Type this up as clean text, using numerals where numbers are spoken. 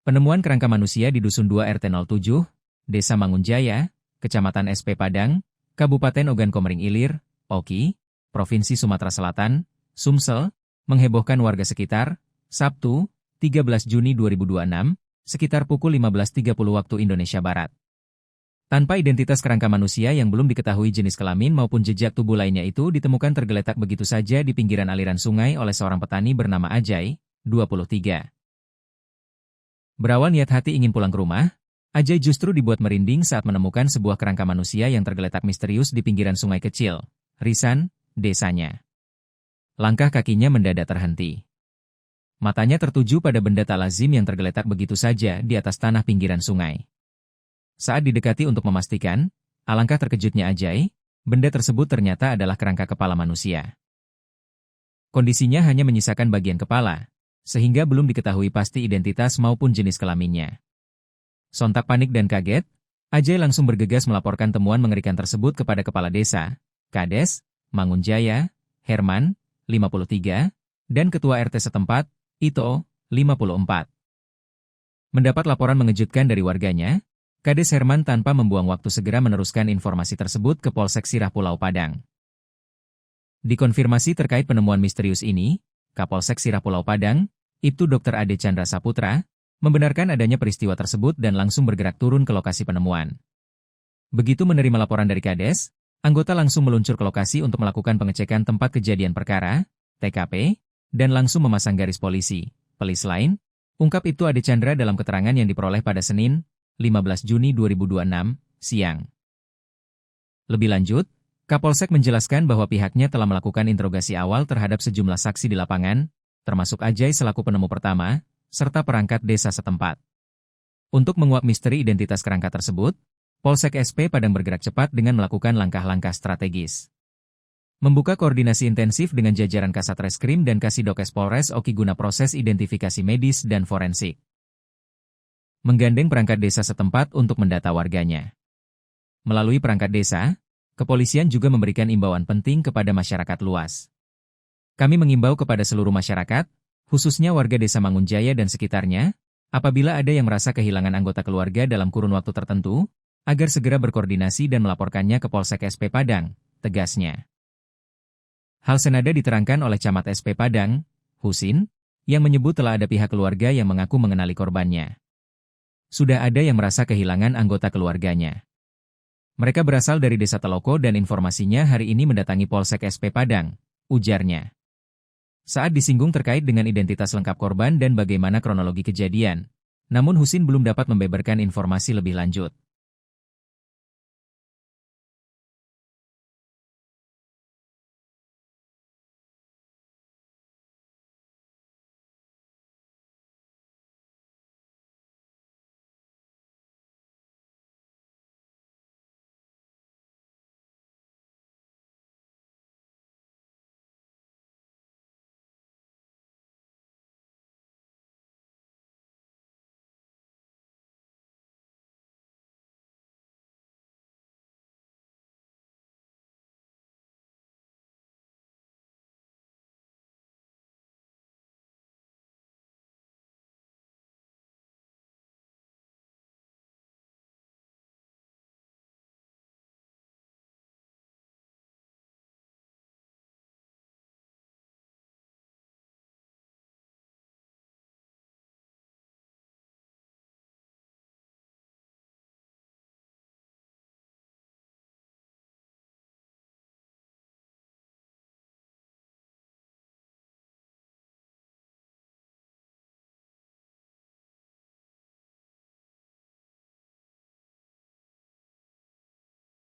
Penemuan kerangka manusia di Dusun 2 RT 07, Desa Mangunjaya, Kecamatan SP Padang, Kabupaten Ogan Komering Ilir, Oki, Provinsi Sumatera Selatan, Sumsel, menghebohkan warga sekitar, Sabtu, 13 Juni 2026, sekitar pukul 15.30 waktu Indonesia Barat. Tanpa identitas kerangka manusia yang belum diketahui jenis kelamin maupun jejak tubuh lainnya itu ditemukan tergeletak begitu saja di pinggiran aliran sungai oleh seorang petani bernama Ajay, 23. Berawal niat hati ingin pulang ke rumah, Ajay justru dibuat merinding saat menemukan sebuah kerangka manusia yang tergeletak misterius di pinggiran sungai kecil, Risan, desanya. Langkah kakinya mendadak terhenti. Matanya tertuju pada benda tak lazim yang tergeletak begitu saja di atas tanah pinggiran sungai. Saat didekati untuk memastikan, alangkah terkejutnya Ajay, benda tersebut ternyata adalah kerangka kepala manusia. Kondisinya hanya menyisakan bagian kepala, sehingga belum diketahui pasti identitas maupun jenis kelaminnya. Sontak panik dan kaget, Ajay langsung bergegas melaporkan temuan mengerikan tersebut kepada Kepala Desa, Kades, Mangunjaya, Herman, 53, dan Ketua RT setempat, Ito, 54. Mendapat laporan mengejutkan dari warganya, Kades Herman tanpa membuang waktu segera meneruskan informasi tersebut ke Polsek Sirah Pulau Padang. Dikonfirmasi terkait penemuan misterius ini, Kapolsek Sirah Pulau Padang, Ibtu Dr. Ade Chandra Saputra, membenarkan adanya peristiwa tersebut dan langsung bergerak turun ke lokasi penemuan. Begitu menerima laporan dari Kades, anggota langsung meluncur ke lokasi untuk melakukan pengecekan tempat kejadian perkara, TKP, dan langsung memasang garis polisi, pelis lain, ungkap Ibtu Ade Chandra dalam keterangan yang diperoleh pada Senin, 15 Juni 2026, siang. Lebih lanjut, Kapolsek menjelaskan bahwa pihaknya telah melakukan interogasi awal terhadap sejumlah saksi di lapangan, termasuk Ajay selaku penemu pertama, serta perangkat desa setempat. Untuk menguak misteri identitas kerangka tersebut, Polsek SP Padang bergerak cepat dengan melakukan langkah-langkah strategis. Membuka koordinasi intensif dengan jajaran Kasat Reskrim dan Kasidokes Polres Oki guna proses identifikasi medis dan forensik. Menggandeng perangkat desa setempat untuk mendata warganya. Melalui perangkat desa, kepolisian juga memberikan imbauan penting kepada masyarakat luas. Kami mengimbau kepada seluruh masyarakat, khususnya warga Desa Mangunjaya dan sekitarnya, apabila ada yang merasa kehilangan anggota keluarga dalam kurun waktu tertentu, agar segera berkoordinasi dan melaporkannya ke Polsek SP Padang, tegasnya. Hal senada diterangkan oleh Camat SP Padang, Husin, yang menyebut telah ada pihak keluarga yang mengaku mengenali korbannya. Sudah ada yang merasa kehilangan anggota keluarganya. Mereka berasal dari Desa Teloko dan informasinya hari ini mendatangi Polsek SP Padang, ujarnya. Saat disinggung terkait dengan identitas lengkap korban dan bagaimana kronologi kejadian, namun Husin belum dapat membeberkan informasi lebih lanjut.